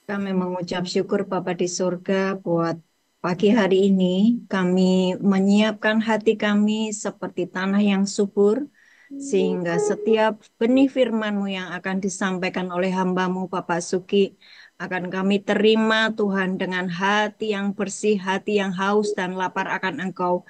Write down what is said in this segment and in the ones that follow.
Kami mengucap syukur Bapa di surga buat pagi hari ini. Kami menyiapkan hati kami seperti tanah yang subur, sehingga setiap benih firman-Mu yang akan disampaikan oleh hamba-Mu Bapak Suki akan kami terima Tuhan dengan hati yang bersih, hati yang haus dan lapar akan Engkau.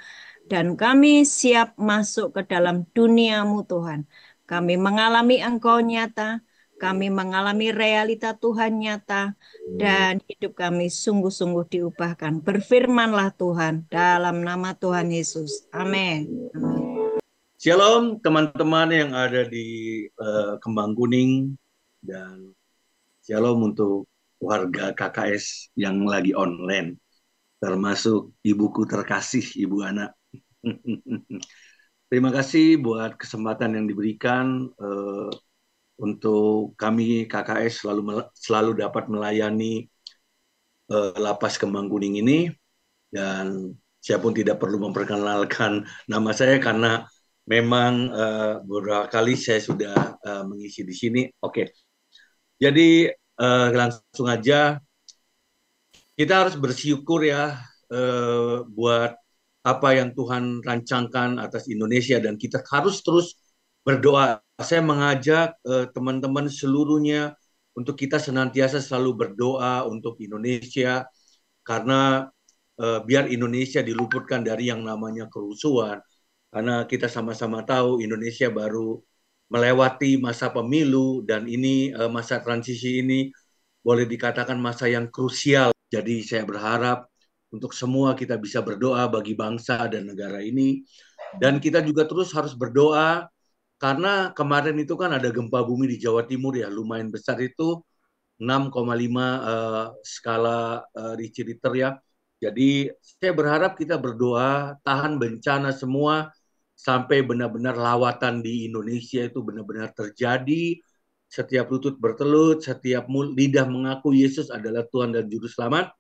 Dan kami siap masuk ke dalam duniamu Tuhan. Kami mengalami Engkau nyata, kami mengalami realita Tuhan nyata, dan hidup kami sungguh-sungguh diubahkan. Berfirmanlah Tuhan dalam nama Tuhan Yesus. Amin. Amin. Shalom teman-teman yang ada di Kembang Kuning, dan shalom untuk warga KKS yang lagi online, termasuk ibuku terkasih, Ibu Ana. Terima kasih buat kesempatan yang diberikan untuk kami KKS selalu dapat melayani lapas Kembang Kuning ini. Dan saya pun tidak perlu memperkenalkan nama saya karena memang beberapa kali saya sudah mengisi di sini. Oke, jadi langsung aja kita harus bersyukur ya buat apa yang Tuhan rancangkan atas Indonesia, dan kita harus terus berdoa. Saya mengajak teman-teman seluruhnya untuk kita senantiasa selalu berdoa untuk Indonesia, karena biar Indonesia diluputkan dari yang namanya kerusuhan. Karena kita sama-sama tahu Indonesia baru melewati masa pemilu, dan ini masa transisi ini boleh dikatakan masa yang krusial. Jadi saya berharap untuk semua kita bisa berdoa bagi bangsa dan negara ini. Dan kita juga terus harus berdoa karena kemarin itu kan ada gempa bumi di Jawa Timur ya, lumayan besar itu, 6,5 skala Richter ya. Jadi saya berharap kita berdoa tahan bencana semua sampai benar-benar lawatan di Indonesia itu benar-benar terjadi. Setiap lutut bertelut, setiap lidah mengaku Yesus adalah Tuhan dan Juru Selamat.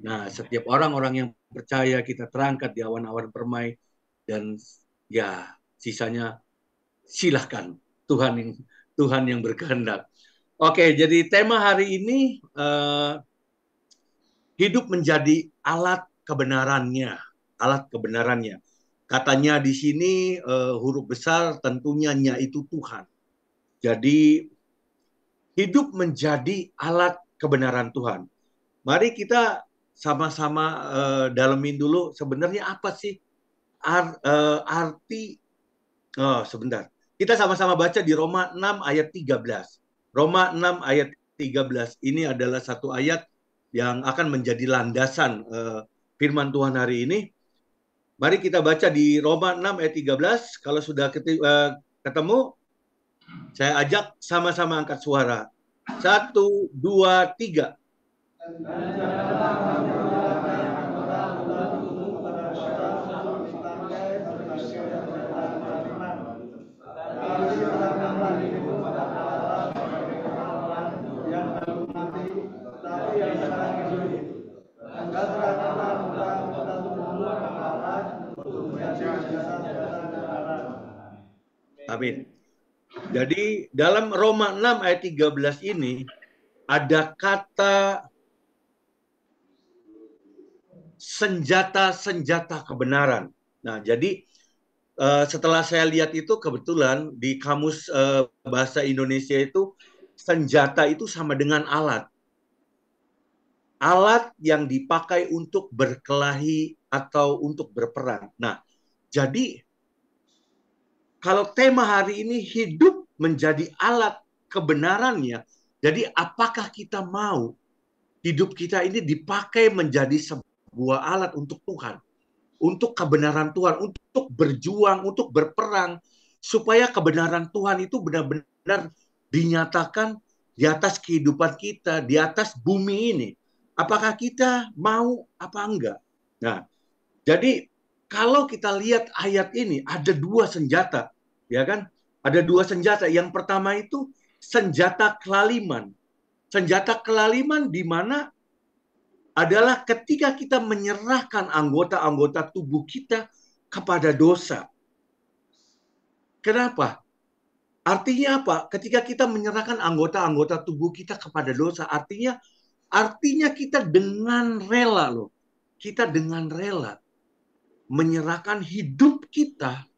Nah, setiap orang-orang yang percaya kita terangkat di awan-awan permai, dan ya sisanya silahkan Tuhan yang berkehendak. Oke, jadi tema hari ini hidup menjadi alat kebenarannya, alat kebenarannya. Katanya di sini huruf besar tentunya nya itu Tuhan. Jadi hidup menjadi alat kebenaran Tuhan. Mari kita sama-sama dalemin dulu sebenarnya apa sih arti. Sebentar. Kita sama-sama baca di Roma 6 ayat 13. Roma 6 ayat 13 ini adalah satu ayat yang akan menjadi landasan firman Tuhan hari ini. Mari kita baca di Roma 6 ayat 13. Kalau sudah ketemu, saya ajak sama-sama angkat suara. 1, 2, 3. Amin. Jadi dalam Roma 6 ayat 13 ini ada kata senjata-senjata kebenaran. Nah, jadi setelah saya lihat itu kebetulan di kamus bahasa Indonesia itu senjata itu sama dengan alat. Alat yang dipakai untuk berkelahi atau untuk berperang. Nah, jadi kalau tema hari ini hidup menjadi alat kebenarannya, jadi apakah kita mau hidup kita ini dipakai menjadi sebuah alat untuk Tuhan, untuk kebenaran Tuhan, untuk berjuang, untuk berperang, supaya kebenaran Tuhan itu benar-benar dinyatakan di atas kehidupan kita, di atas bumi ini. Apakah kita mau apa enggak? Nah, jadi kalau kita lihat ayat ini ada dua senjata, ya kan? Ada dua senjata. Yang pertama itu senjata kelaliman. Senjata kelaliman di mana adalah ketika kita menyerahkan anggota-anggota tubuh kita kepada dosa. Kenapa? Artinya apa? Ketika kita menyerahkan anggota-anggota tubuh kita kepada dosa, artinya Artinya kita dengan rela loh. Kita dengan rela menyerahkan hidup kita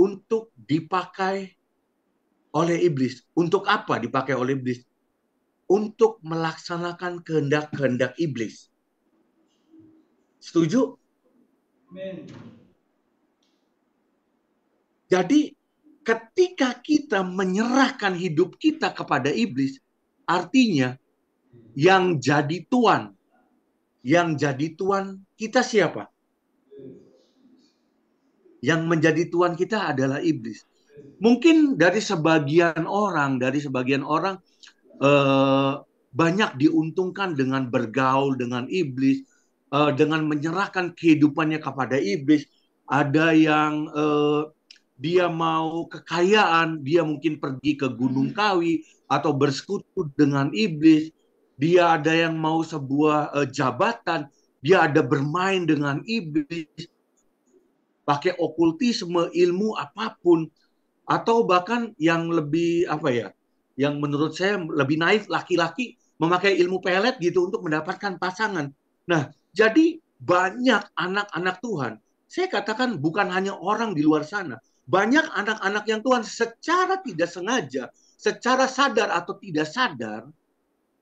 untuk dipakai oleh iblis. Untuk apa dipakai oleh iblis? Untuk melaksanakan kehendak-kehendak iblis. Setuju? Amen. Jadi ketika kita menyerahkan hidup kita kepada iblis, artinya yang jadi tuan kita siapa? Yang menjadi tuan kita adalah iblis. Mungkin dari sebagian orang banyak diuntungkan dengan bergaul dengan iblis, dengan menyerahkan kehidupannya kepada iblis. Ada yang dia mau kekayaan, dia mungkin pergi ke Gunung Kawi atau bersekutu dengan iblis. Dia ada yang mau sebuah jabatan, dia ada bermain dengan iblis, pakai okultisme, ilmu apapun. Atau bahkan yang lebih yang menurut saya lebih naif, laki-laki memakai ilmu pelet gitu untuk mendapatkan pasangan. Nah, jadi banyak anak-anak Tuhan, saya katakan bukan hanya orang di luar sana, banyak anak-anak yang Tuhan secara tidak sengaja, secara sadar atau tidak sadar,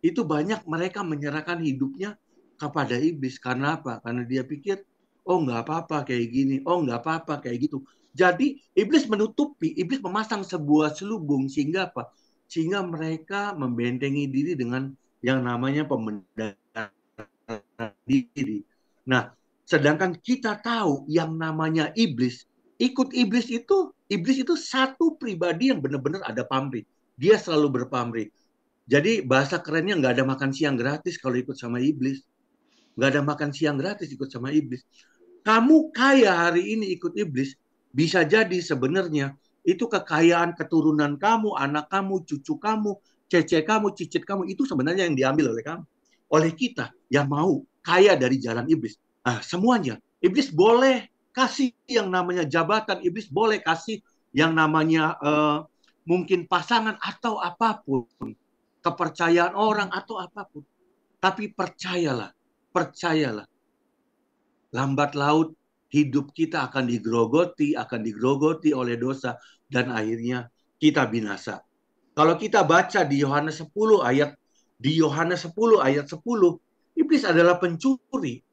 itu banyak mereka menyerahkan hidupnya kepada iblis. Karena apa? Karena dia pikir, oh nggak apa-apa kayak gini, oh nggak apa-apa kayak gitu. Jadi iblis menutupi, iblis memasang sebuah selubung sehingga apa? Sehingga mereka membentengi diri dengan yang namanya pembenaran diri. Nah, sedangkan kita tahu yang namanya iblis, iblis itu satu pribadi yang benar-benar ada pamrih. Dia selalu berpamrih. Jadi bahasa kerennya nggak ada makan siang gratis kalau ikut sama iblis. Nggak ada makan siang gratis ikut sama iblis. Kamu kaya hari ini ikut iblis, bisa jadi sebenarnya itu kekayaan keturunan kamu, anak kamu, cucu kamu, cece kamu, cicit kamu, itu sebenarnya yang diambil oleh kamu. Oleh kita yang mau kaya dari jalan iblis. Nah, semuanya. Iblis boleh kasih yang namanya jabatan, iblis boleh kasih yang namanya mungkin pasangan atau apapun, kepercayaan orang atau apapun. Tapi percayalah, lambat laut hidup kita akan digerogoti oleh dosa dan akhirnya kita binasa. Kalau kita baca di Yohanes 10 ayat 10, iblis adalah pencuri.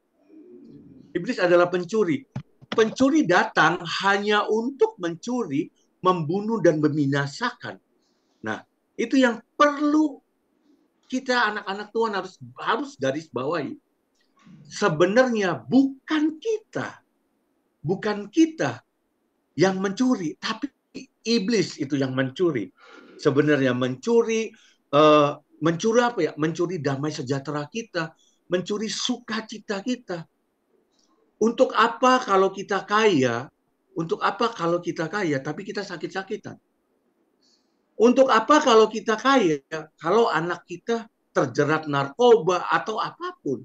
Iblis adalah pencuri. Pencuri datang hanya untuk mencuri, membunuh dan membinasakan. Nah, itu yang perlu kita anak-anak Tuhan harus garis bawahi. Sebenarnya bukan kita yang mencuri, tapi iblis itu yang mencuri. Sebenarnya mencuri apa ya? Mencuri damai sejahtera kita, mencuri sukacita kita. Untuk apa kalau kita kaya? Untuk apa kalau kita kaya tapi kita sakit-sakitan? Untuk apa kalau kita kaya kalau anak kita terjerat narkoba atau apapun?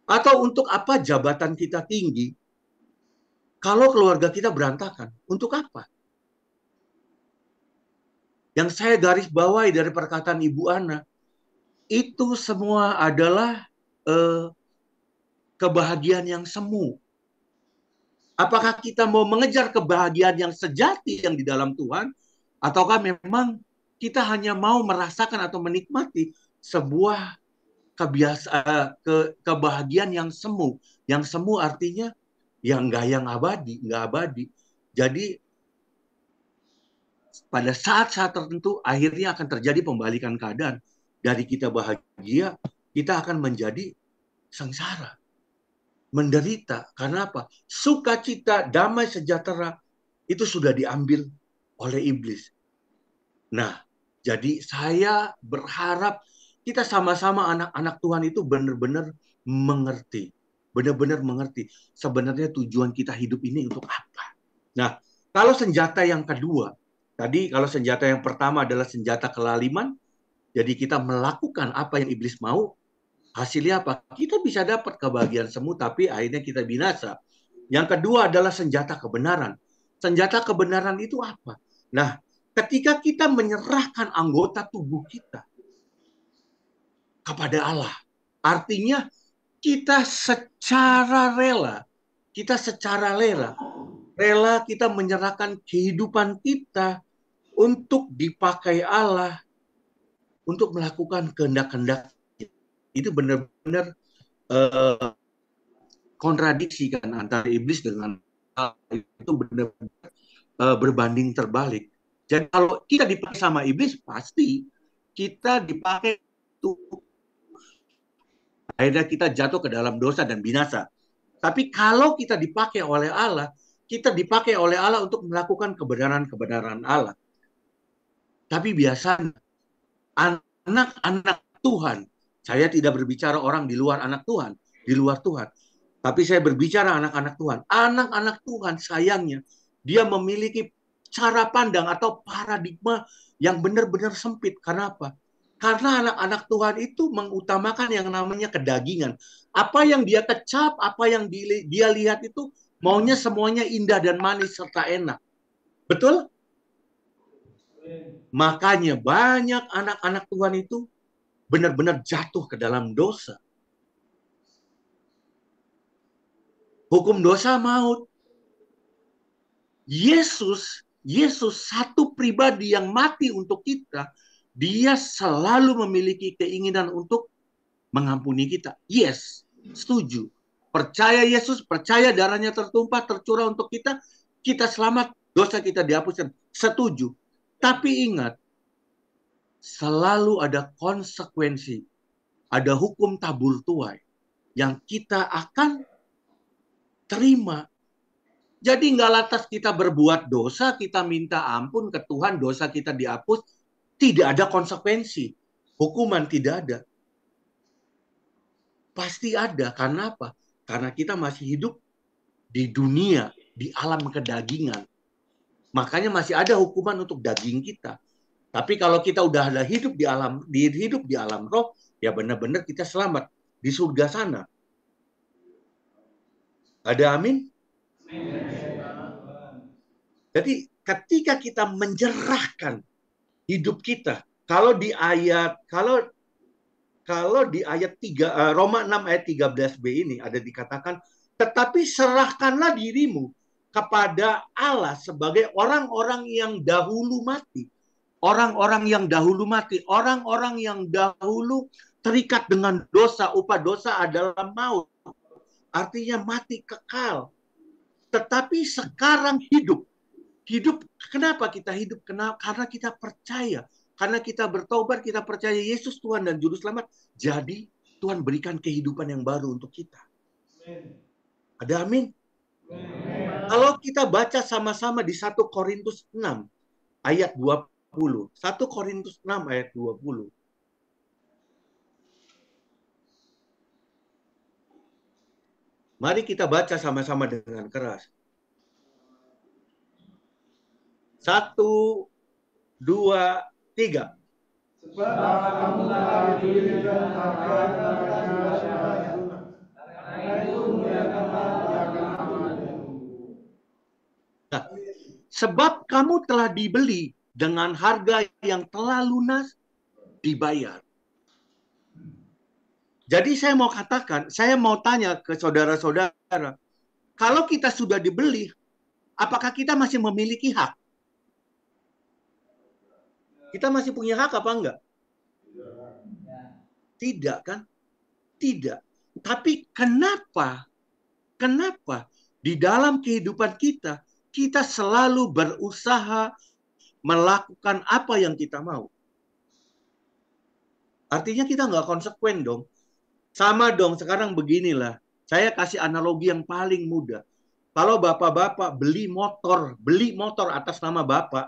Atau untuk apa jabatan kita tinggi kalau keluarga kita berantakan? Untuk apa? Yang saya garis bawahi dari perkataan Ibu Ana, itu semua adalah kebahagiaan yang semu. Apakah kita mau mengejar kebahagiaan yang sejati yang di dalam Tuhan, ataukah memang kita hanya mau merasakan atau menikmati sebuah kebahagiaan yang semu. Yang semu artinya yang nggak abadi. Jadi pada saat-saat tertentu akhirnya akan terjadi pembalikan keadaan. Dari kita bahagia, kita akan menjadi sengsara, menderita. Karena apa? Sukacita, damai sejahtera itu sudah diambil oleh iblis. Nah, jadi saya berharap kita sama-sama anak-anak Tuhan itu benar-benar mengerti. Benar-benar mengerti sebenarnya tujuan kita hidup ini untuk apa. Nah, kalau senjata yang kedua, tadi kalau senjata yang pertama adalah senjata kelaliman, jadi kita melakukan apa yang iblis mau, hasilnya apa? Kita bisa dapat kebahagiaan semu, tapi akhirnya kita binasa. Yang kedua adalah senjata kebenaran. Senjata kebenaran itu apa? Nah, ketika kita menyerahkan anggota tubuh kita kepada Allah. Artinya kita secara rela, rela kita menyerahkan kehidupan kita untuk dipakai Allah, untuk melakukan kehendak-kehendak. Itu benar-benar kontradiksi kan antara iblis dengan Allah. Itu benar-benar berbanding terbalik. Jadi kalau kita dipakai sama iblis, pasti kita dipakai untuk akhirnya kita jatuh ke dalam dosa dan binasa. Tapi kalau kita dipakai oleh Allah, kita dipakai oleh Allah untuk melakukan kebenaran-kebenaran Allah. Tapi biasanya anak-anak Tuhan, saya tidak berbicara orang di luar anak Tuhan, di luar Tuhan. Tapi saya berbicara anak-anak Tuhan. Anak-anak Tuhan sayangnya, dia memiliki cara pandang atau paradigma yang benar-benar sempit. Kenapa? Karena anak-anak Tuhan itu mengutamakan yang namanya kedagingan. Apa yang dia kecap, apa yang dia lihat itu, maunya semuanya indah dan manis serta enak. Betul? Makanya banyak anak-anak Tuhan itu benar-benar jatuh ke dalam dosa. Hukum dosa maut. Yesus satu pribadi yang mati untuk kita, dia selalu memiliki keinginan untuk mengampuni kita. Yes, setuju. Percaya Yesus, percaya darahnya tertumpah, tercurah untuk kita, kita selamat, dosa kita dihapuskan. Setuju. Tapi ingat, selalu ada konsekuensi, ada hukum tabur tuai yang kita akan terima. Jadi nggak lantas kita berbuat dosa, kita minta ampun ke Tuhan, dosa kita dihapus, tidak ada konsekuensi. Hukuman tidak ada. Pasti ada. Karena apa? Karena kita masih hidup di dunia, di alam kedagingan. Makanya masih ada hukuman untuk daging kita. Tapi kalau kita udah ada hidup di alam roh, ya benar-benar kita selamat di surga sana. Ada amin? Jadi ketika kita menyerahkan hidup kita, kalau di ayat 3 Roma 6 ayat 13b ini ada dikatakan, tetapi serahkanlah dirimu kepada Allah sebagai orang-orang yang dahulu mati. Orang-orang yang dahulu mati, orang-orang yang dahulu terikat dengan dosa, upah dosa adalah maut. Artinya mati kekal. Tetapi sekarang hidup. Kenapa kita hidup? Karena kita percaya. Karena kita bertobat, kita percaya Yesus Tuhan dan Juru Selamat. Jadi Tuhan berikan kehidupan yang baru untuk kita. Ada amin? Kalau kita baca sama-sama di 1 Korintus 6 ayat 20. 1 Korintus 6 ayat 20. Mari kita baca sama-sama dengan keras. 1, 2, 3. Sebab kamu telah diberikan akan karena itu muliakanlah Tuhan. Nah, sebab kamu telah dibeli dengan harga yang telah lunas dibayar. Jadi saya mau katakan, saya mau tanya ke saudara-saudara, kalau kita sudah dibeli, apakah kita masih memiliki hak? Kita masih punya hak apa enggak? Tidak kan? Tidak. Tapi kenapa di dalam kehidupan kita, kita selalu berusaha melakukan apa yang kita mau? Artinya kita nggak konsekuen dong. Sama dong, sekarang beginilah. Saya kasih analogi yang paling mudah. Kalau bapak-bapak beli motor atas nama bapak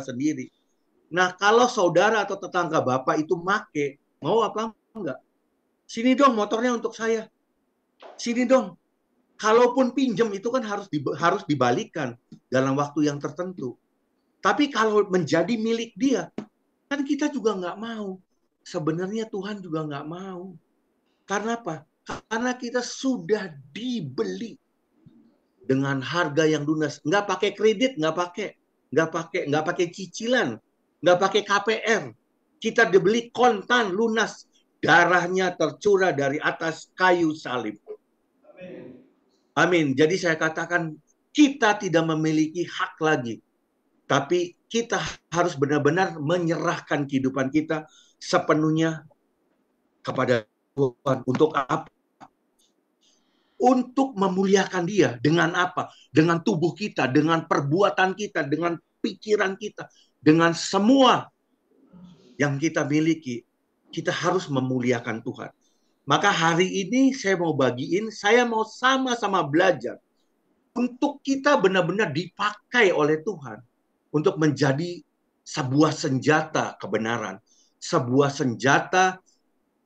sendiri. Nah, kalau saudara atau tetangga bapak itu make, mau apa enggak? Sini dong motornya untuk saya. Sini dong. Kalaupun pinjam itu kan harus dibalikan dalam waktu yang tertentu. Tapi kalau menjadi milik dia, kan kita juga nggak mau. Sebenarnya Tuhan juga nggak mau. Karena apa? Karena kita sudah dibeli dengan harga yang lunas. Nggak pakai kredit, nggak pakai cicilan, nggak pakai KPR. Kita dibeli kontan, lunas. Darahnya tercurah dari atas kayu salib. Amin. Jadi saya katakan, kita tidak memiliki hak lagi. Tapi kita harus benar-benar menyerahkan kehidupan kita sepenuhnya kepada Tuhan. Untuk apa? Untuk memuliakan Dia. Dengan apa? Dengan tubuh kita, dengan perbuatan kita, dengan pikiran kita, dengan semua yang kita miliki. Kita harus memuliakan Tuhan. Maka hari ini saya mau bagiin, saya mau sama-sama belajar untuk kita benar-benar dipakai oleh Tuhan untuk menjadi sebuah senjata kebenaran, sebuah senjata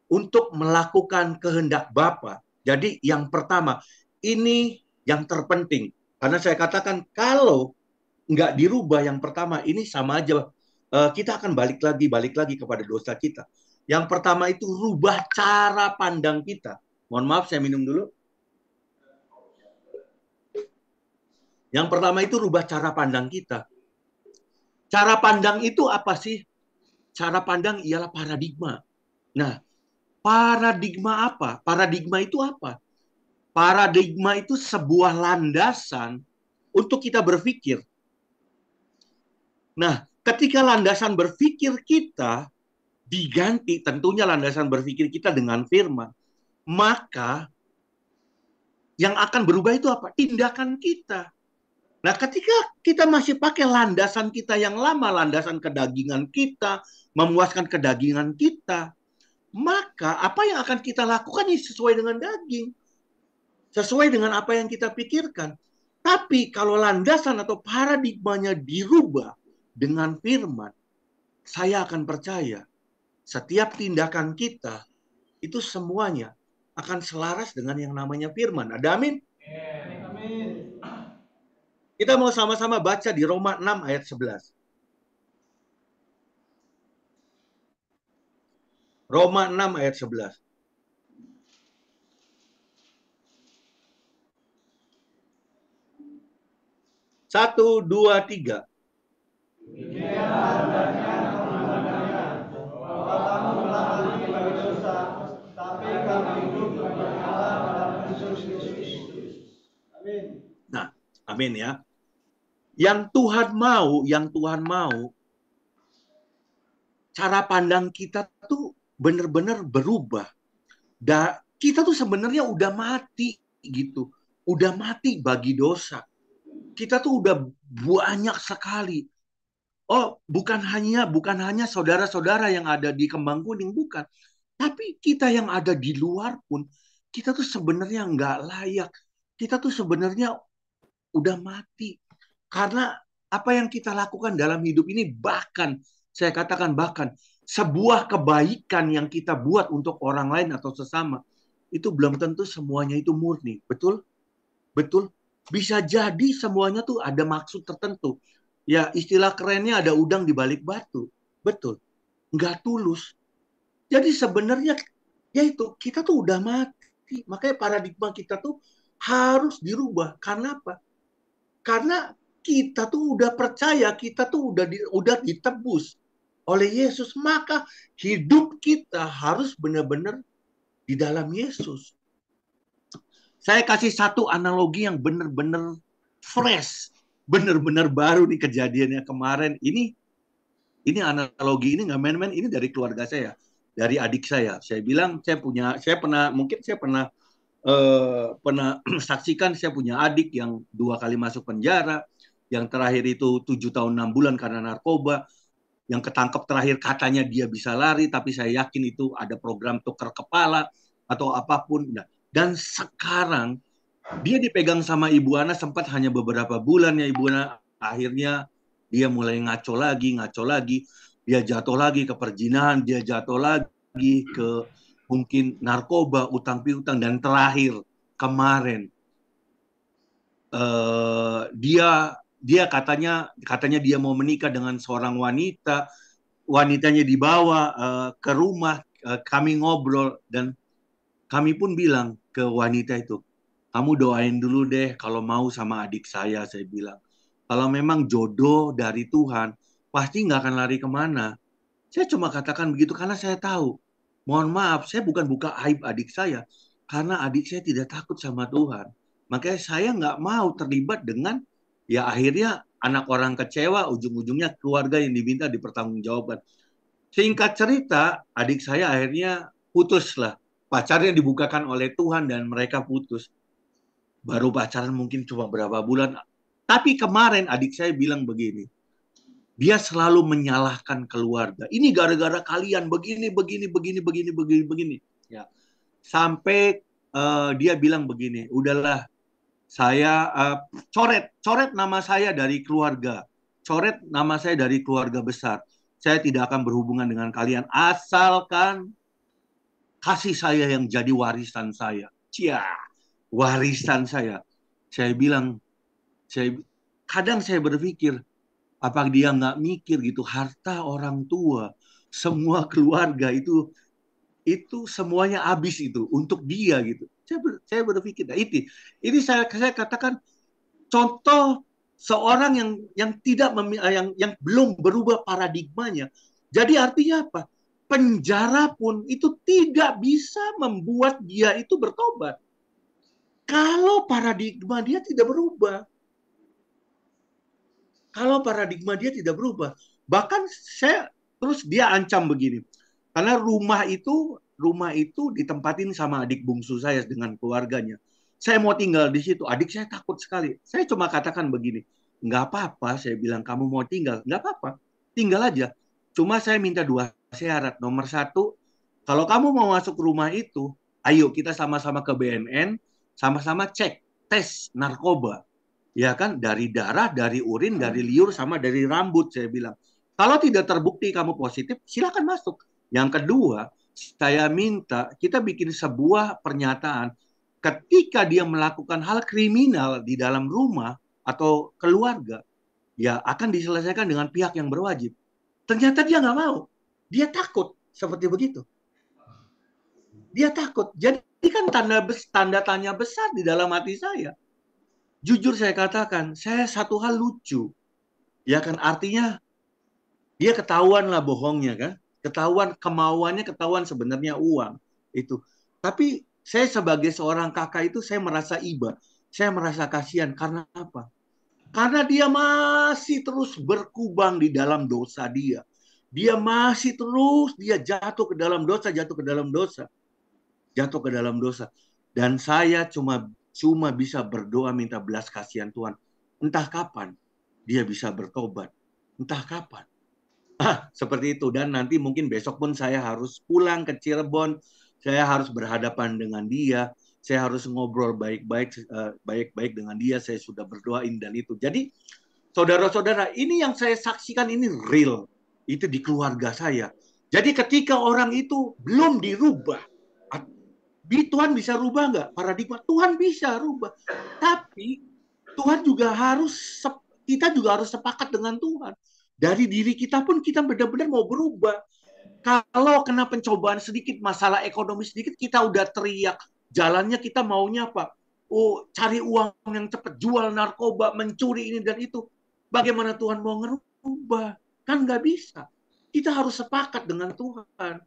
untuk melakukan kehendak Bapa. Jadi yang pertama, ini yang terpenting. Karena saya katakan kalau nggak dirubah yang pertama, ini sama aja. Kita akan balik lagi kepada dosa kita. Yang pertama itu rubah cara pandang kita. Mohon maaf, saya minum dulu. Yang pertama itu rubah cara pandang kita. Cara pandang itu apa sih? Cara pandang ialah paradigma. Nah, paradigma apa? Paradigma itu apa? Paradigma itu sebuah landasan untuk kita berpikir. Nah, ketika landasan berpikir kita diganti, tentunya landasan berpikir kita dengan firman, maka yang akan berubah itu apa? Tindakan kita. Nah, ketika kita masih pakai landasan kita yang lama, landasan kedagingan kita, memuaskan kedagingan kita, maka apa yang akan kita lakukan ini sesuai dengan daging. Sesuai dengan apa yang kita pikirkan. Tapi kalau landasan atau paradigmanya dirubah dengan firman, saya akan percaya setiap tindakan kita itu semuanya akan selaras dengan yang namanya firman. Ada amin? Amin. Kita mau sama-sama baca di Roma 6 ayat 11. Roma 6 ayat 11. Satu, dua, tiga. Demikian adanya kemenangan, bahwa kamu telah mati bagi dosa, tapi kamu hidup bagi Allah dalam Yesus Kristus. Amin. Nah, amin ya. Yang Tuhan mau, cara pandang kita tuh benar-benar berubah. Kita tuh sebenarnya udah mati gitu. Udah mati bagi dosa. Kita tuh udah banyak sekali. Oh, bukan hanya saudara-saudara yang ada di Kembang Kuning, bukan. Tapi kita yang ada di luar pun, kita tuh sebenarnya nggak layak. Kita tuh sebenarnya udah mati. Karena apa yang kita lakukan dalam hidup ini, bahkan, saya katakan bahkan, sebuah kebaikan yang kita buat untuk orang lain atau sesama, itu belum tentu semuanya itu murni. Betul? Betul? Bisa jadi semuanya tuh ada maksud tertentu. Ya, istilah kerennya ada udang di balik batu. Betul. Nggak tulus. Jadi sebenarnya, ya itu, kita tuh udah mati. Makanya paradigma kita tuh harus dirubah. Karena apa? Karena kita tuh udah percaya, kita tuh udah ditebus oleh Yesus. Maka hidup kita harus benar-benar di dalam Yesus. Saya kasih satu analogi yang benar-benar fresh, benar-benar baru nih kejadiannya kemarin. Ini analogi ini nggak main-main. Ini dari keluarga saya, dari adik saya. Saya bilang saya pernah saksikan. Saya punya adik yang 2 kali masuk penjara, yang terakhir itu 7 tahun 6 bulan karena narkoba. Yang ketangkep terakhir katanya dia bisa lari, tapi saya yakin itu ada program tukar kepala atau apapun. Nah, dan sekarang dia dipegang sama Ibu Ana, sempat hanya beberapa bulan ya Ibu Ana. Akhirnya dia mulai ngaco lagi. Dia jatuh lagi ke perzinahan, dia jatuh lagi ke mungkin narkoba, utang piutang, dan terakhir kemarin dia katanya dia mau menikah dengan seorang wanita. Wanitanya dibawa ke rumah, kami ngobrol, dan kami pun bilang ke wanita itu, kamu doain dulu deh kalau mau sama adik saya bilang. Kalau memang jodoh dari Tuhan, pasti nggak akan lari kemana. Saya cuma katakan begitu karena saya tahu. Mohon maaf, saya bukan buka aib adik saya. Karena adik saya tidak takut sama Tuhan. Makanya saya nggak mau terlibat dengan, ya akhirnya anak orang kecewa, ujung-ujungnya keluarga yang diminta dipertanggungjawabkan. Singkat cerita, adik saya akhirnya putus lah. Pacarnya dibukakan oleh Tuhan dan mereka putus. Baru pacaran mungkin cuma berapa bulan. Tapi kemarin adik saya bilang begini, dia selalu menyalahkan keluarga. Ini gara-gara kalian begini, begini, begini, begini, begini, begini. Ya. Sampai dia bilang begini, udahlah, saya coret nama saya dari keluarga, coret nama saya dari keluarga besar. Saya tidak akan berhubungan dengan kalian asalkan kasih saya yang jadi warisan saya. Cia, warisan saya. Saya bilang, kadang saya berpikir, apa dia nggak mikir gitu, harta orang tua, semua keluarga itu semuanya habis itu untuk dia gitu. Saya berpikir, nah, ini saya katakan contoh seorang yang tidak yang belum berubah paradigmanya. Jadi artinya apa? Penjara pun itu tidak bisa membuat dia itu bertobat. Kalau paradigma dia tidak berubah. Kalau paradigma dia tidak berubah. Bahkan terus dia ancam begini. Karena rumah itu ditempatin sama adik bungsu saya dengan keluarganya. Saya mau tinggal di situ. Adik saya takut sekali. Saya cuma katakan begini, nggak apa-apa. Saya bilang kamu mau tinggal, nggak apa-apa. Tinggal aja. Cuma saya minta 2 syarat. Nomor 1, kalau kamu mau masuk rumah itu, ayo kita sama-sama ke BNN, sama-sama cek tes narkoba. Ya kan, dari darah, dari urin, dari liur, sama dari rambut, saya bilang. Kalau tidak terbukti kamu positif, silakan masuk. Yang kedua, saya minta kita bikin sebuah pernyataan ketika dia melakukan hal kriminal di dalam rumah atau keluarga, ya akan diselesaikan dengan pihak yang berwajib. Ternyata dia nggak mau. Dia takut seperti begitu. Dia takut. Jadi kan tanda tanya besar di dalam hati saya. Jujur saya katakan, saya satu hal lucu. Ya kan, artinya dia ketahuan lah bohongnya kan. Ketahuan kemauannya, ketahuan sebenarnya uang. Itu. Tapi saya sebagai seorang kakak itu saya merasa iba. Saya merasa kasihan. Karena apa? Karena dia masih terus berkubang di dalam dosa dia. Dia masih terus, dia jatuh ke dalam dosa, jatuh ke dalam dosa. Jatuh ke dalam dosa. Dan saya cuma bisa berdoa minta belas kasihan Tuhan. Entah kapan dia bisa bertobat. Entah kapan. Seperti itu. Dan nanti mungkin besok pun saya harus pulang ke Cirebon. Saya harus berhadapan dengan dia. Saya harus ngobrol baik-baik dengan dia. Saya sudah berdoain dan itu. Jadi saudara-saudara, ini yang saya saksikan ini real. Itu di keluarga saya. Jadi ketika orang itu belum dirubah, Tuhan bisa rubah nggak paradigma? Tuhan bisa rubah. Tapi Tuhan juga kita juga harus sepakat dengan Tuhan. Dari diri kita pun kita benar-benar mau berubah. Kalau kena pencobaan sedikit, masalah ekonomi sedikit, kita udah teriak. Jalannya kita maunya apa? Oh, cari uang yang cepat, jual narkoba, mencuri ini dan itu. Bagaimana Tuhan mau ngerubah? Kan nggak bisa. Kita harus sepakat dengan Tuhan.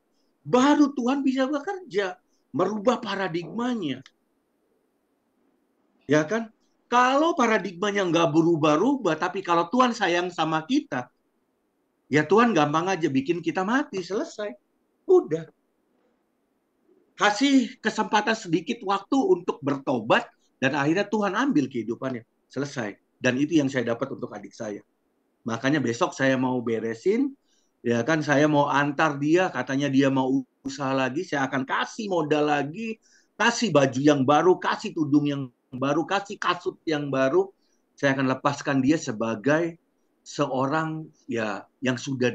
Baru Tuhan bisa bekerja. Merubah paradigmanya. Ya kan? Kalau paradigmanya nggak berubah-ubah, tapi kalau Tuhan sayang sama kita, ya Tuhan gampang aja bikin kita mati, selesai. Udah. Kasih kesempatan sedikit waktu untuk bertobat, dan akhirnya Tuhan ambil kehidupannya. Selesai. Dan itu yang saya dapat untuk adik saya. Makanya besok saya mau beresin, ya kan, saya mau antar dia, katanya dia mau usaha lagi, saya akan kasih modal lagi, kasih baju yang baru, kasih tudung yang baru, kasih kasut yang baru. Saya akan lepaskan dia sebagai seorang ya yang sudah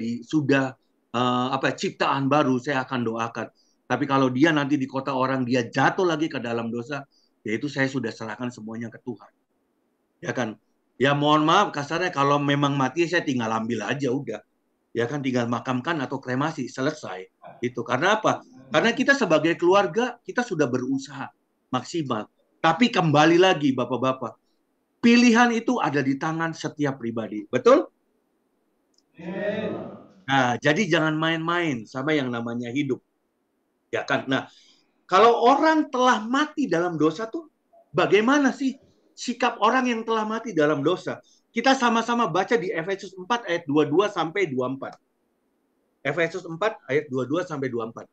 ciptaan baru. Saya akan doakan. Tapi kalau dia nanti di kota orang dia jatuh lagi ke dalam dosa, yaitu saya sudah serahkan semuanya ke Tuhan. Ya kan? Ya mohon maaf kasarnya, kalau memang mati saya tinggal ambil aja udah. Ya kan, tinggal makamkan atau kremasi, selesai. Itu karena apa? Karena kita sebagai keluarga kita sudah berusaha maksimal. Tapi kembali lagi Bapak-bapak, pilihan itu ada di tangan setiap pribadi. Betul? Nah, jadi jangan main-main sama yang namanya hidup. Ya kan? Nah, kalau orang telah mati dalam dosa tuh, bagaimana sih sikap orang yang telah mati dalam dosa? Kita sama-sama baca di Efesus 4 ayat 22 sampai 24. Efesus 4 ayat 22 sampai 24.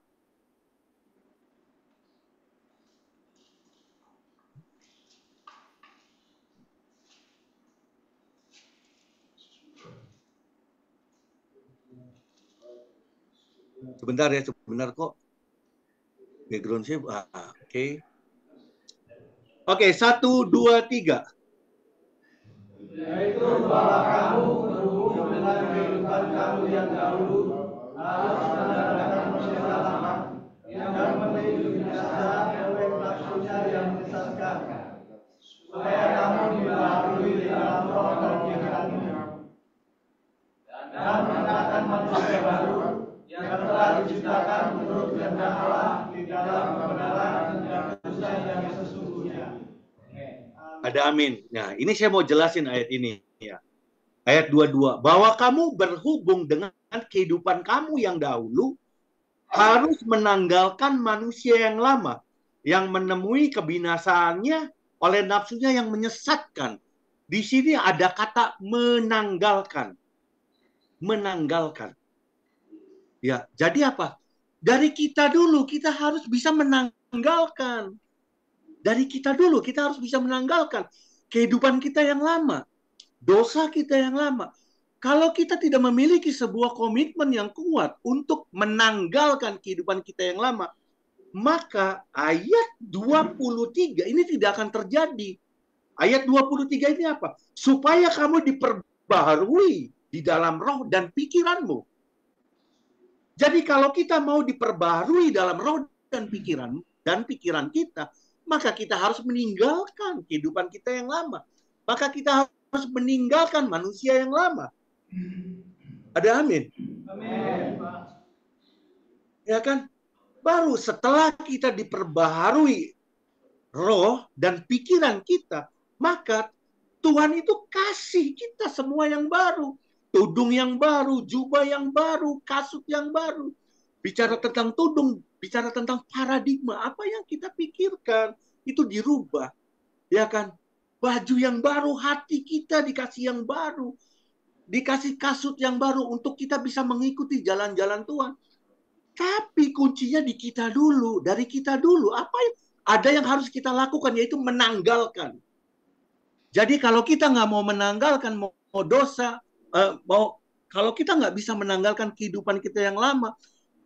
Sebentar ya, sebentar kok. Background saya, oke. Oke, 1, 2, 3. Yaitu bahwa kamu berhubung dengan kehidupan kamu yang dahulu harus menanggalkan manusia lama yang memiliki binasa oleh nafsunya yang menyesatkan, supaya kamu dibaharui di dalam roh dan pikiranmu, dan mengenakan manusia baru yang telah diciptakan menurut kehendak Allah di dalam kebenaran dan kekudusan yang sesungguhnya. Ada amin. Nah, ini saya mau jelasin ayat ini ya. Ayat 22, bahwa kamu berhubung dengan kehidupan kamu yang dahulu harus menanggalkan manusia yang lama yang menemui kebinasaannya oleh nafsunya yang menyesatkan. Di sini ada kata menanggalkan. Menanggalkan. Ya, jadi apa? Dari kita dulu kita harus bisa menanggalkan. Dari kita dulu kita harus bisa menanggalkan kehidupan kita yang lama, dosa kita yang lama. Kalau kita tidak memiliki sebuah komitmen yang kuat untuk menanggalkan kehidupan kita yang lama, maka ayat 23 ini tidak akan terjadi. Ayat 23 ini apa? Supaya kamu diperbaharui di dalam roh dan pikiranmu. Jadi kalau kita mau diperbaharui dalam roh dan pikiran kita, maka kita harus meninggalkan kehidupan kita yang lama. Maka kita harus meninggalkan manusia yang lama. Ada amin? Amin. Ya kan? Baru setelah kita diperbaharui roh dan pikiran kita, maka Tuhan itu kasih kita semua yang baru. Tudung yang baru, jubah yang baru, kasut yang baru. Bicara tentang tudung, bicara tentang paradigma, apa yang kita pikirkan itu dirubah, ya kan? Baju yang baru, hati kita dikasih yang baru, dikasih kasut yang baru untuk kita bisa mengikuti jalan-jalan Tuhan. Tapi kuncinya di kita dulu, dari kita dulu. Apa yang ada yang harus kita lakukan, yaitu menanggalkan. Jadi kalau kita nggak mau menanggalkan, mau dosa, kalau kita nggak bisa menanggalkan kehidupan kita yang lama,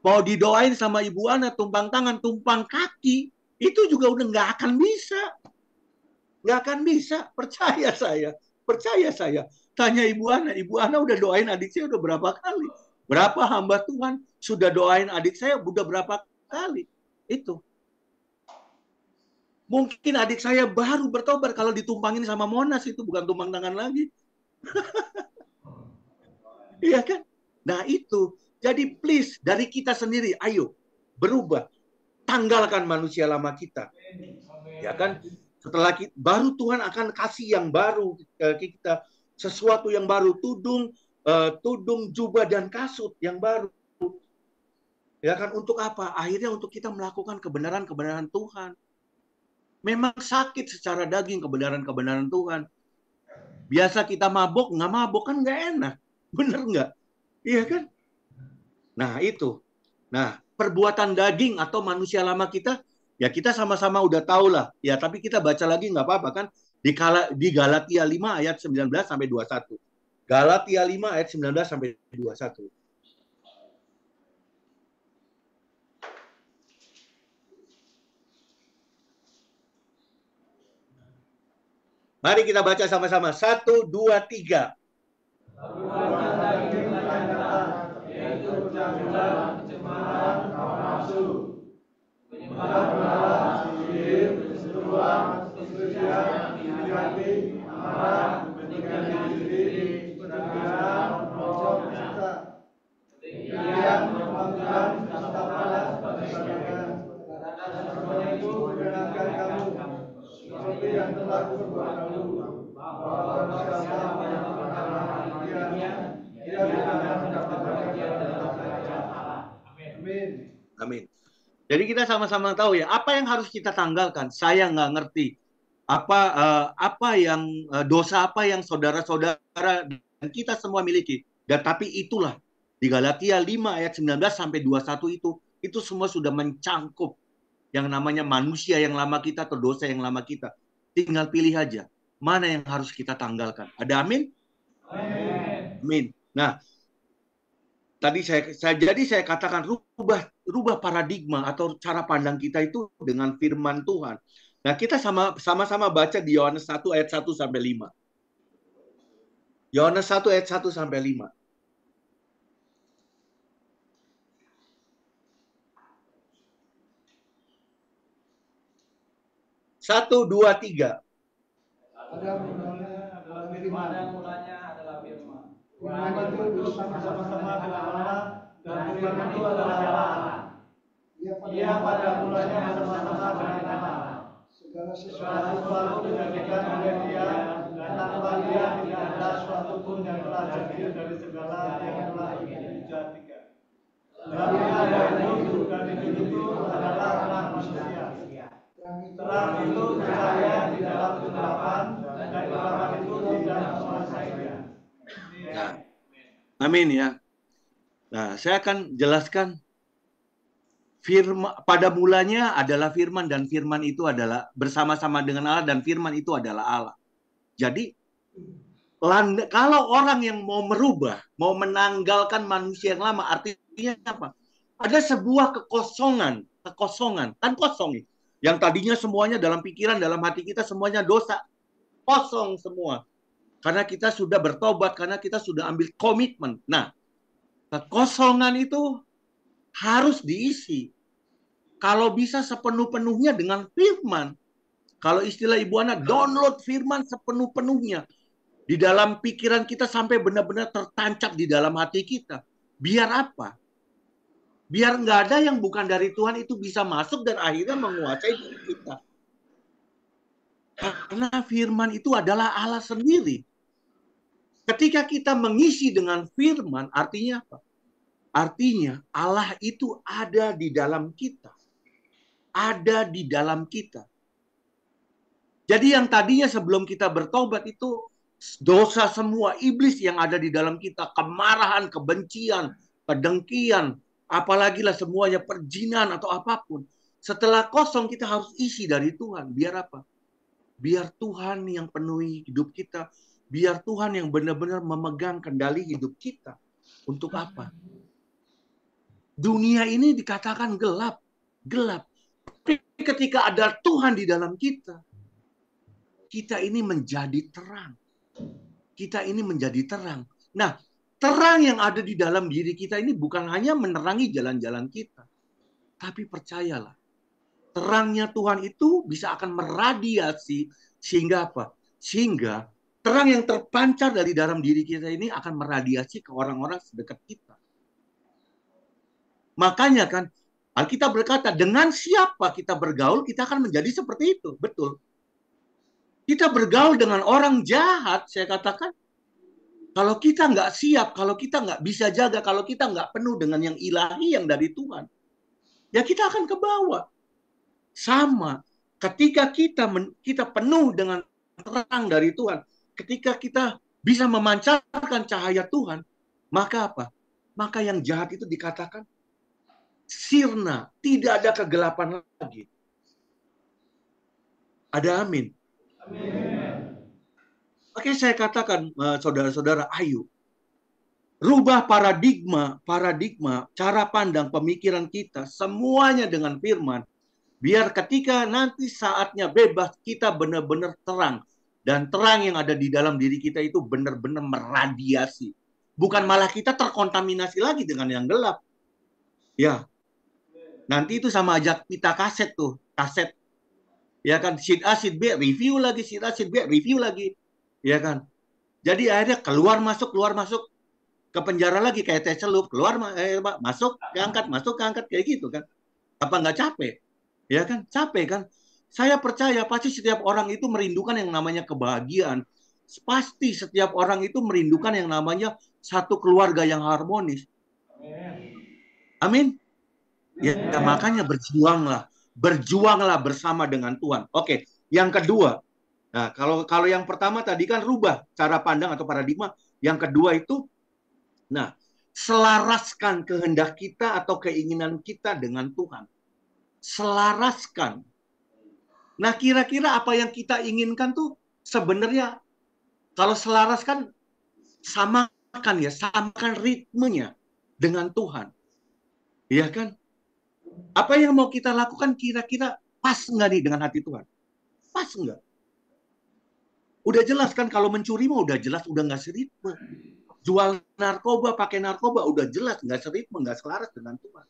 mau didoain sama Ibu Ana tumpang tangan, tumpang kaki, itu juga udah nggak akan bisa. Nggak akan bisa, percaya saya. Percaya saya. Tanya Ibu Ana udah doain adik saya udah berapa kali? Berapa hamba Tuhan sudah doain adik saya udah berapa kali? Itu. Mungkin adik saya baru bertobat kalau ditumpangin sama Monas, itu bukan tumpang tangan lagi. Iya kan? Nah itu. Jadi please, dari kita sendiri, ayo berubah. Tanggalkan manusia lama kita. Ya kan? Setelah kita, baru Tuhan akan kasih yang baru kita. Sesuatu yang baru. Tudung, jubah, dan kasut yang baru. Ya kan? Untuk apa? Akhirnya untuk kita melakukan kebenaran-kebenaran Tuhan. Memang sakit secara daging kebenaran-kebenaran Tuhan. Biasa kita mabok, nggak mabok kan nggak enak. Bener nggak? Iya kan? Nah itu. Nah perbuatan daging atau manusia lama kita, ya kita sama-sama udah tahu lah. Ya tapi kita baca lagi nggak apa-apa kan. Di Galatia 5 ayat 19 sampai 21. Galatia 5 ayat 19 sampai 21. Mari kita baca sama-sama. 1, 2, 3. Perbuatan daging yang nyata, yaitu percabulan, pencemaran, hawa nafsu, penyembah berhala, sihir, perseteruan, perselisihan, iri hati, amarah, kepentingan diri, perdagangan, rokok, cinta, ketinggian, kemampuan, kasta panas, dan sebagainya. Dan semuanya itu menyenangkan kamu, seperti yang telah kuperbuat dahulu, bahwa manusia lama yang pertama dia tidak akan mendapat bagian Jadi kita sama-sama tahu ya, apa yang harus kita tanggalkan. Saya nggak ngerti apa yang dosa apa yang saudara-saudara dan kita semua miliki. Dan tapi itulah di Galatia 5 ayat 19 sampai 21 itu semua sudah mencangkup yang namanya manusia yang lama kita atau dosa yang lama kita. Tinggal pilih aja mana yang harus kita tanggalkan. Ada amin? Amin. Nah, tadi saya katakan rubah paradigma atau cara pandang kita itu dengan firman Tuhan. Nah, kita sama-sama baca di Yohanes 1 ayat 1 sampai 5. Yohanes 1 ayat 1 sampai 5. 1, 2, 3. Pada mulanya adalah firman. Firman itu bersama-sama dengan Allah, dan firman itu adalah Allah. Ia pada mulanya bersama-sama dengan Allah. Segala sesuatu dijadikan oleh Dia, dan tanpa Dia tidak ada sesuatu pun yang telah jadi dari segala yang telah dijadikan. Dan ada hidup, dan hidup itu adalah anak manusia. Terang itu bercahaya di dalam kegelapan, dan kegelapan itu tidak menguasainya. Nah, amin ya. Nah, saya akan jelaskan firman pada mulanya adalah firman, dan firman itu adalah bersama-sama dengan Allah, dan firman itu adalah Allah. Jadi kalau orang yang mau merubah, mau menanggalkan manusia yang lama, artinya apa? Ada sebuah kekosongan kan kosong nih. Yang tadinya semuanya dalam pikiran, dalam hati kita semuanya dosa, kosong semua. Karena kita sudah bertobat, karena kita sudah ambil komitmen. Nah, kekosongan itu harus diisi. Kalau bisa sepenuh-penuhnya dengan firman. Kalau istilah Ibu Ana, download firman sepenuh-penuhnya. Di dalam pikiran kita sampai benar-benar tertancap di dalam hati kita. Biar apa? Biar nggak ada yang bukan dari Tuhan itu bisa masuk dan akhirnya menguasai diri kita. Karena firman itu adalah Allah sendiri. Ketika kita mengisi dengan firman, artinya apa? Artinya Allah itu ada di dalam kita. Ada di dalam kita. Jadi yang tadinya sebelum kita bertobat itu dosa semua, iblis yang ada di dalam kita, kemarahan, kebencian, kedengkian, apalagi lah semuanya perjinan atau apapun. Setelah kosong kita harus isi dari Tuhan. Biar apa? Biar Tuhan yang penuhi hidup kita. Biar Tuhan yang benar-benar memegang kendali hidup kita. Untuk apa? Dunia ini dikatakan gelap. Gelap. Tapi ketika ada Tuhan di dalam kita, kita ini menjadi terang. Kita ini menjadi terang. Nah, terang yang ada di dalam diri kita ini bukan hanya menerangi jalan-jalan kita. Tapi percayalah, terangnya Tuhan itu bisa akan meradiasi sehingga apa? Sehingga terang yang terpancar dari dalam diri kita ini akan meradiasi ke orang-orang sedekat kita. Makanya kan Alkitab berkata, dengan siapa kita bergaul, kita akan menjadi seperti itu. Betul. Kita bergaul dengan orang jahat, saya katakan, kalau kita nggak siap, kalau kita nggak bisa jaga, kalau kita nggak penuh dengan yang ilahi yang dari Tuhan, ya kita akan ke bawah. Sama, ketika kita penuh dengan terang dari Tuhan, ketika kita bisa memancarkan cahaya Tuhan, maka apa? Maka yang jahat itu dikatakan sirna, tidak ada kegelapan lagi. Ada amin. Amin. Oke, saya katakan saudara-saudara, ayo rubah paradigma, cara pandang, pemikiran kita, semuanya dengan firman. Biar ketika nanti saatnya bebas, kita benar-benar terang. Dan terang yang ada di dalam diri kita itu benar-benar meradiasi. Bukan malah kita terkontaminasi lagi dengan yang gelap. Ya, nanti itu sama aja kita kaset tuh, kaset. Ya kan, sheet A, sheet B, review lagi, sheet A, sheet B, review lagi. Ya kan. Jadi akhirnya keluar masuk ke penjara lagi kayak teh celup, keluar masuk, keangkat kayak gitu kan. Apa nggak capek? Ya kan, capek kan. Saya percaya pasti setiap orang itu merindukan yang namanya kebahagiaan. Pasti setiap orang itu merindukan yang namanya satu keluarga yang harmonis. Amin. Ya, makanya berjuanglah bersama dengan Tuhan. Oke, yang kedua. Nah, kalau yang pertama tadi kan rubah cara pandang atau paradigma. Yang kedua itu, nah, selaraskan kehendak kita atau keinginan kita dengan Tuhan. Selaraskan. Nah, kira-kira apa yang kita inginkan tuh sebenarnya kalau selaraskan samakan ritmenya dengan Tuhan. Iya kan? Apa yang mau kita lakukan kira-kira pas nggak nih dengan hati Tuhan? Pas nggak? Udah jelas kan kalau mencuri mah udah jelas udah nggak seritme. Jual narkoba, pakai narkoba udah jelas nggak seritme, nggak selaras dengan Tuhan.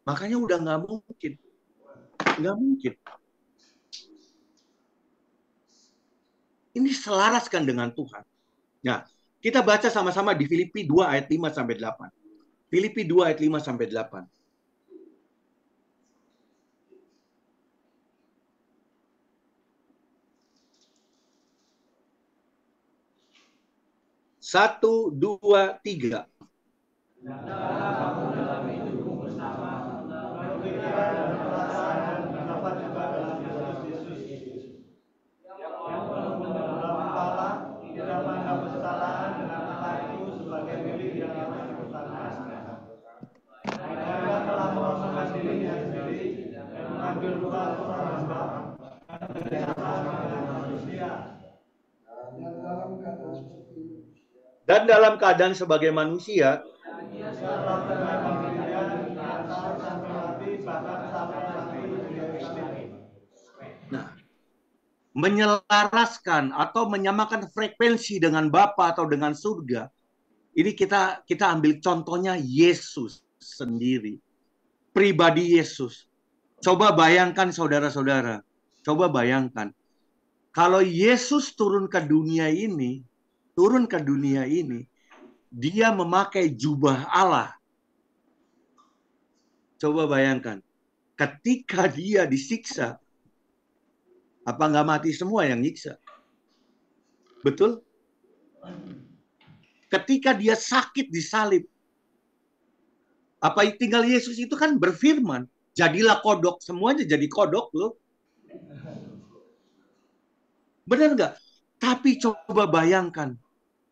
Makanya udah nggak mungkin. Nggak mungkin. Ini selaraskan dengan Tuhan. Nah, kita baca sama-sama di Filipi 2 ayat 5 sampai 8. Filipi 2 ayat 5 sampai 8. Satu, dua, tiga. Dan dalam keadaan sebagai manusia, nah, menyelaraskan atau menyamakan frekuensi dengan Bapa atau dengan surga. Ini kita ambil contohnya Yesus sendiri. Pribadi Yesus. Coba bayangkan saudara-saudara. Coba bayangkan. Kalau Yesus turun ke dunia ini, dia memakai jubah Allah. Coba bayangkan. Ketika dia disiksa, apa nggak mati semua yang nyiksa? Betul? Ketika dia sakit disalib, apa tinggal Yesus itu kan berfirman, jadilah kodok, semuanya jadi kodok loh. Benar nggak? Tapi coba bayangkan,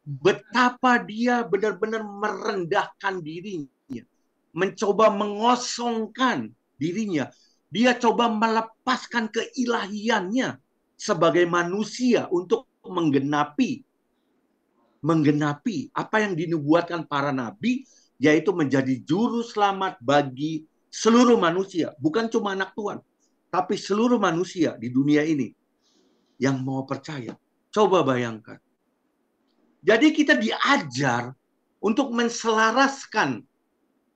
betapa dia benar-benar merendahkan dirinya, mencoba mengosongkan dirinya. Dia coba melepaskan keilahiannya sebagai manusia untuk menggenapi apa yang dinubuatkan para nabi, yaitu menjadi juru selamat bagi seluruh manusia. Bukan cuma anak Tuhan, tapi seluruh manusia di dunia ini yang mau percaya. Coba bayangkan. Jadi kita diajar untuk menselaraskan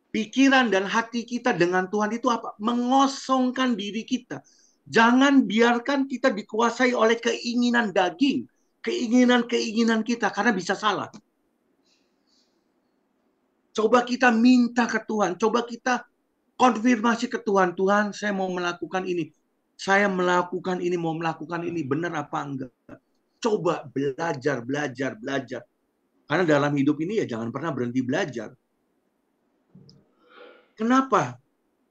pikiran dan hati kita dengan Tuhan itu apa? Mengosongkan diri kita. Jangan biarkan kita dikuasai oleh keinginan daging, keinginan kita, karena bisa salah. Coba kita minta ke Tuhan, coba kita konfirmasi ke Tuhan, Tuhan saya mau melakukan ini, saya melakukan ini, mau melakukan ini, benar apa enggak? Coba belajar. Karena dalam hidup ini ya jangan pernah berhenti belajar. Kenapa?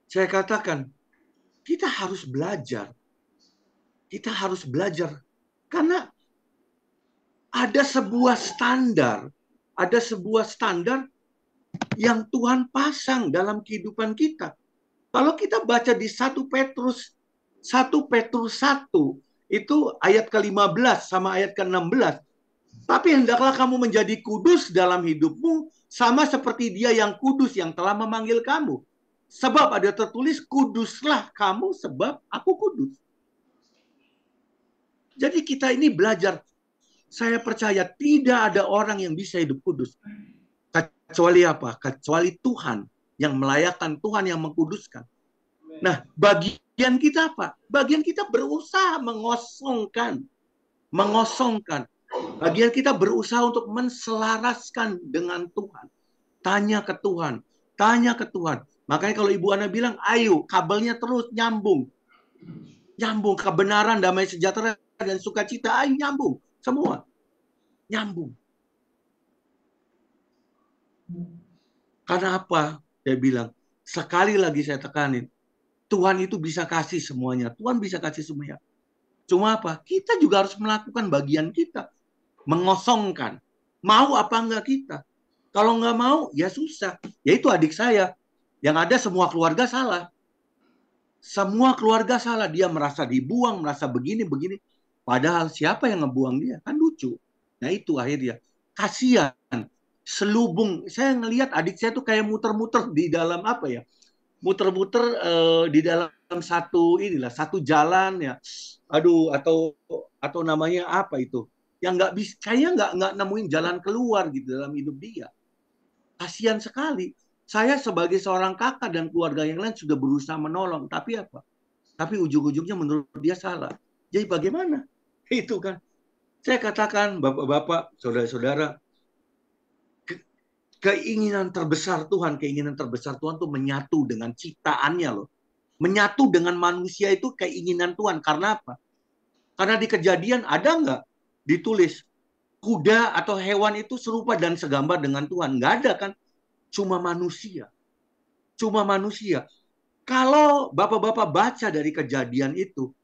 Saya katakan, kita harus belajar. Kita harus belajar. Karena ada sebuah standar yang Tuhan pasang dalam kehidupan kita. Kalau kita baca di 1 Petrus 1, itu ayat ke-15 sama ayat ke-16. Tapi hendaklah kamu menjadi kudus dalam hidupmu, sama seperti Dia yang kudus yang telah memanggil kamu. Sebab ada tertulis, kuduslah kamu sebab aku kudus. Jadi kita ini belajar. Saya percaya tidak ada orang yang bisa hidup kudus. Kecuali apa? Kecuali Tuhan yang melayakkan, Tuhan yang mengkuduskan. Nah, bagian kita apa? Bagian kita berusaha mengosongkan. Bagian kita berusaha untuk menselaraskan dengan Tuhan. Tanya ke Tuhan. Makanya kalau Ibu Ana bilang, ayo kabelnya terus nyambung. Kebenaran, damai sejahtera, dan sukacita, ayo nyambung. Semua. Nyambung. Karena apa? Saya bilang, sekali lagi saya tekanin, Tuhan itu bisa kasih semuanya. Tuhan bisa kasih semuanya. Cuma apa? Kita juga harus melakukan bagian kita. Mengosongkan. Mau apa enggak kita? Kalau enggak mau, ya susah. Yaitu adik saya. Yang ada semua keluarga salah. Semua keluarga salah. Dia merasa dibuang, merasa begini-begini. Padahal siapa yang ngebuang dia? Kan lucu. Nah itu akhirnya. Kasihan. Selubung. Saya ngelihat adik saya tuh kayak muter-muter di dalam apa ya? Muter-muter di dalam satu jalan ya. Aduh, atau namanya apa itu? Yang nggak bisa, kayaknya nggak nemuin jalan keluar gitu dalam hidup dia. Kasihan sekali. Saya sebagai seorang kakak dan keluarga yang lain sudah berusaha menolong, tapi apa? Tapi ujung-ujungnya menurut dia salah. Jadi bagaimana? Itu kan. Saya katakan, bapak-bapak, saudara-saudara, keinginan terbesar Tuhan tuh menyatu dengan ciptaannya loh. Menyatu dengan manusia itu keinginan Tuhan. Karena apa? Karena di Kejadian ada nggak ditulis kuda atau hewan itu serupa dan segambar dengan Tuhan? Nggak ada kan? Cuma manusia. Cuma manusia. Kalau bapak-bapak baca dari Kejadian itu,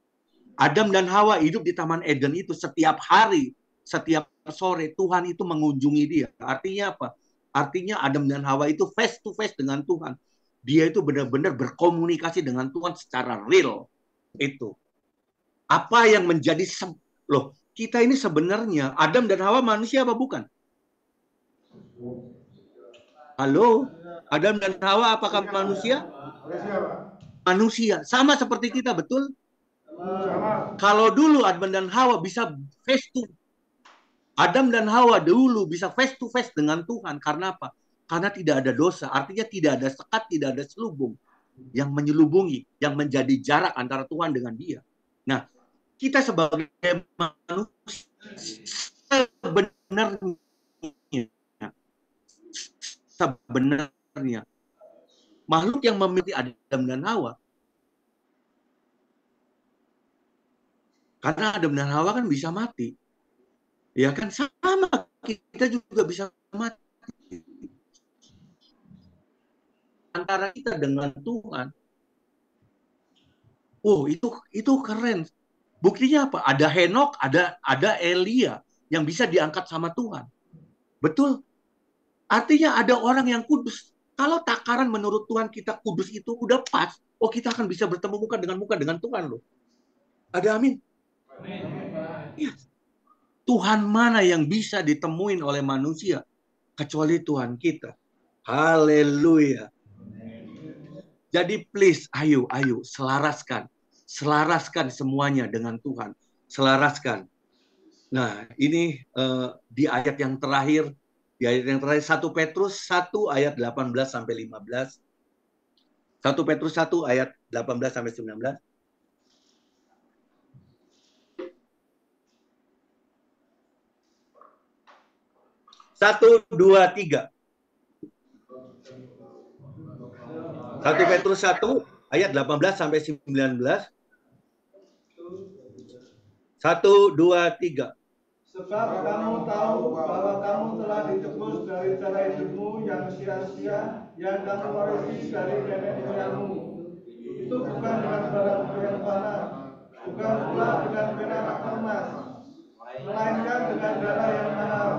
Adam dan Hawa hidup di Taman Eden itu setiap hari, setiap sore Tuhan itu mengunjungi dia. Artinya apa? Artinya Adam dan Hawa itu face to face dengan Tuhan. Dia itu benar-benar berkomunikasi dengan Tuhan secara real. Itu. Apa yang menjadi loh, kita ini sebenarnya Adam dan Hawa manusia apa bukan? Halo? Adam dan Hawa apakah manusia? Manusia. Sama seperti kita, betul? Kalau dulu Adam dan Hawa bisa face to Adam dan Hawa dulu bisa face to face dengan Tuhan. Karena apa? Karena tidak ada dosa. Artinya tidak ada sekat, tidak ada selubung yang menyelubungi, yang menjadi jarak antara Tuhan dengan dia. Nah, kita sebagai manusia sebenarnya makhluk yang memiliki Adam dan Hawa. Karena Adam dan Hawa kan bisa mati. Ya kan sama, kita juga bisa mati. Antara kita dengan Tuhan. Oh, itu keren. Buktinya apa? Ada Henok, ada Elia yang bisa diangkat sama Tuhan. Betul? Artinya ada orang yang kudus. Kalau takaran menurut Tuhan kita kudus itu udah pas, oh kita akan bisa bertemu muka dengan Tuhan loh. Ada amin? Ya. Tuhan mana yang bisa ditemuin oleh manusia kecuali Tuhan kita. Haleluya. Jadi please, ayo selaraskan. Selaraskan semuanya dengan Tuhan. Selaraskan. Nah, ini di ayat yang terakhir. Di ayat yang terakhir 1 Petrus 1 ayat 18 sampai 15. 1 Petrus 1 ayat 18 sampai 19. Satu, dua, tiga. 1 Petrus 1 ayat 18 sampai 19. 1, 2, 3. Sebab kamu tahu bahwa kamu telah ditebus dari cara hidupmu yang sia-sia yang kamu warisi dari nenek moyangmu. Itu bukan dengan barang yang fana, bukan pula dengan perak atau emas, melainkan dengan darah yang mahal,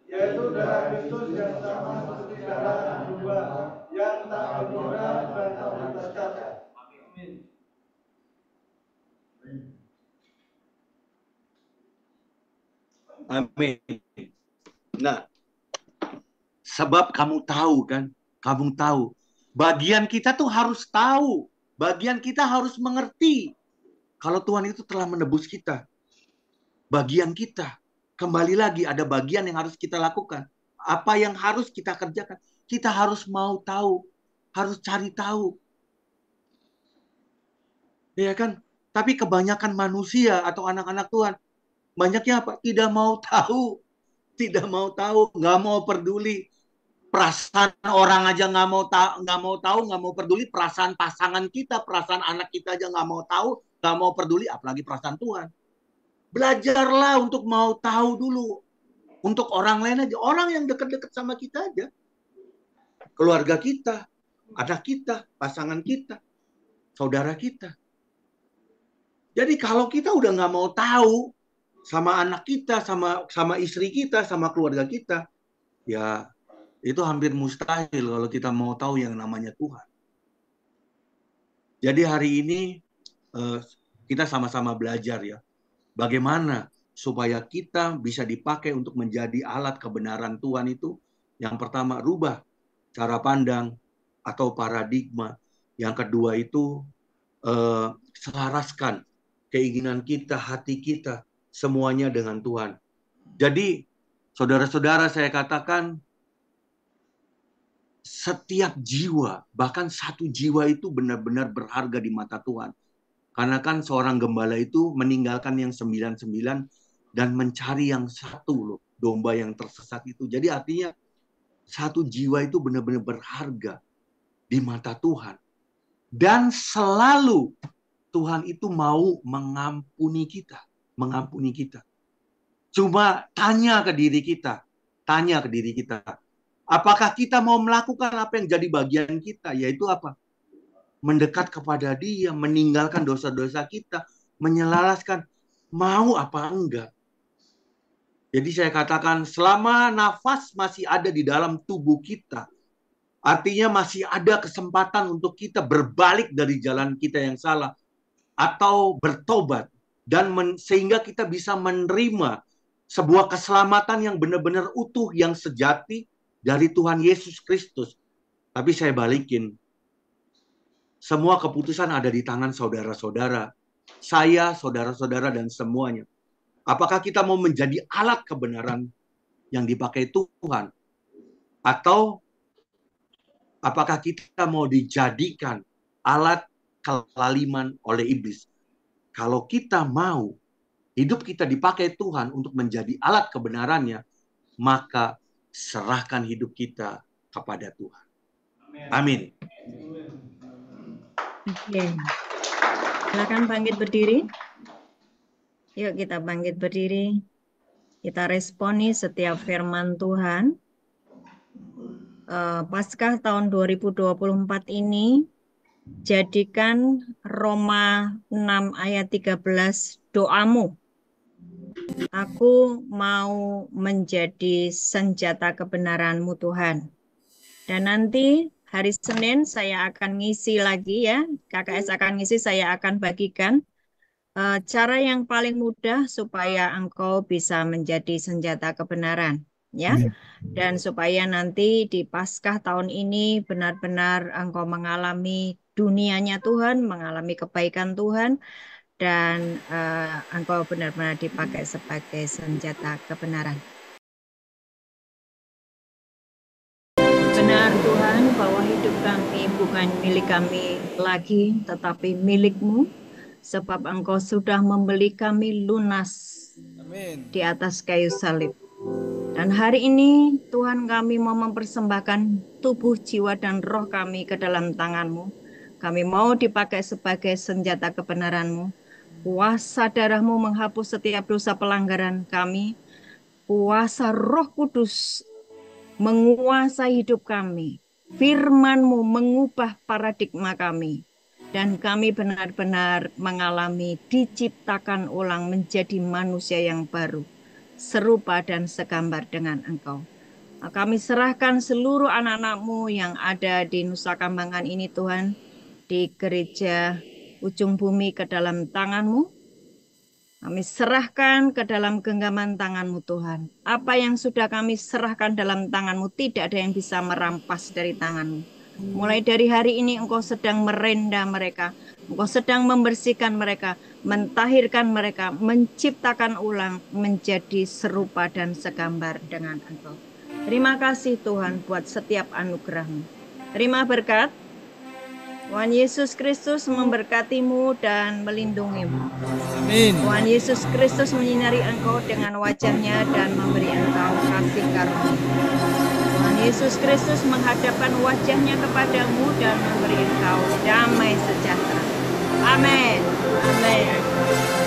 yaitu darah Kristus yang sama seperti darah domba yang tak bernoda dan tak bercacat. Amin. Amin. Nah, sebab kamu tahu kan, kamu tahu. Bagian kita tuh harus tahu. Bagian kita harus mengerti. Kalau Tuhan itu telah menebus kita. Bagian kita. Kembali lagi ada bagian yang harus kita lakukan. Apa yang harus kita kerjakan? Kita harus mau tahu. Harus cari tahu. Ya kan? Tapi kebanyakan manusia atau anak-anak Tuhan banyaknya apa? Tidak mau tahu, nggak mau peduli. Perasaan orang aja nggak mau tahu, nggak mau peduli. Perasaan pasangan kita, perasaan anak kita aja nggak mau tahu, nggak mau peduli. Apalagi perasaan Tuhan. Belajarlah untuk mau tahu dulu. Untuk orang lain aja, orang yang dekat-dekat sama kita aja, keluarga kita, anak kita, pasangan kita. saudara kita. Jadi kalau kita udah nggak mau tahu sama anak kita, sama istri kita, sama keluarga kita, ya itu hampir mustahil kalau kita mau tahu yang namanya Tuhan. Jadi hari ini kita sama-sama belajar ya, bagaimana supaya kita bisa dipakai untuk menjadi alat kebenaran Tuhan itu. Yang pertama, rubah cara pandang atau paradigma. Yang kedua itu selaraskan keinginan kita, hati kita, semuanya dengan Tuhan. Jadi, saudara-saudara, saya katakan, setiap jiwa, bahkan satu jiwa itu benar-benar berharga di mata Tuhan. Karena kan seorang gembala itu meninggalkan yang 99 dan mencari yang satu loh, domba yang tersesat itu. Jadi artinya, satu jiwa itu benar-benar berharga di mata Tuhan. Dan selalu Tuhan itu mau mengampuni kita. Mengampuni kita. Cuma tanya ke diri kita. Apakah kita mau melakukan apa yang jadi bagian kita? Yaitu apa? Mendekat kepada Dia, meninggalkan dosa-dosa kita, menyelalaskan. Mau apa enggak? Jadi saya katakan selama nafas masih ada di dalam tubuh kita, artinya masih ada kesempatan untuk kita berbalik dari jalan kita yang salah atau bertobat dan sehingga kita bisa menerima sebuah keselamatan yang benar-benar utuh, yang sejati dari Tuhan Yesus Kristus. Tapi saya balikin, semua keputusan ada di tangan saudara-saudara, saya, saudara-saudara, dan semuanya. Apakah kita mau menjadi alat kebenaran yang dipakai Tuhan? Atau apakah kita mau dijadikan alat kelaliman oleh iblis? Kalau kita mau hidup kita dipakai Tuhan untuk menjadi alat kebenarannya, maka serahkan hidup kita kepada Tuhan. Amin. Oke. Silakan bangkit berdiri. Yuk kita bangkit berdiri. Kita responi setiap firman Tuhan. Paskah tahun 2024 ini, jadikan Roma 6 ayat 13 doamu. Aku mau menjadi senjata kebenaran-Mu Tuhan. Dan nanti hari Senin saya akan ngisi lagi ya. KKS akan ngisi, saya akan bagikan cara yang paling mudah supaya engkau bisa menjadi senjata kebenaran. Ya, dan supaya nanti di Paskah tahun ini benar-benar engkau mengalami dunianya Tuhan, mengalami kebaikan Tuhan, dan engkau benar-benar dipakai sebagai senjata kebenaran. Benar Tuhan bahwa hidup kami bukan milik kami lagi, tetapi milik-Mu, sebab engkau sudah membeli kami lunas di atas kayu salib. Dan hari ini Tuhan kami mau mempersembahkan tubuh, jiwa, dan roh kami ke dalam tangan-Mu. Kami mau dipakai sebagai senjata kebenaran-Mu. Kuasa darah-Mu menghapus setiap dosa pelanggaran kami. Kuasa Roh Kudus menguasai hidup kami. Firman-Mu mengubah paradigma kami. Dan kami benar-benar mengalami diciptakan ulang menjadi manusia yang baru, serupa dan segambar dengan Engkau. Kami serahkan seluruh anak-anak-Mu yang ada di Nusa Kambangan ini Tuhan, di gereja ujung bumi ke dalam tangan-Mu. Kami serahkan ke dalam genggaman tangan-Mu Tuhan. Apa yang sudah kami serahkan dalam tangan-Mu, tidak ada yang bisa merampas dari tangan-Mu. Mulai dari hari ini Engkau sedang merenda mereka. Engkau sedang membersihkan mereka, mentahirkan mereka, menciptakan ulang menjadi serupa dan segambar dengan Engkau. Terima kasih Tuhan buat setiap anugerah-Mu. Terima berkat. Tuhan Yesus Kristus memberkati-Mu dan melindungi-Mu. Amin. Tuhan Yesus Kristus menyinari engkau dengan wajah-Nya dan memberi engkau kasih karunia. Tuhan Yesus Kristus menghadapkan wajah-Nya kepadamu dan memberi engkau damai sejahtera. Amin. Amin.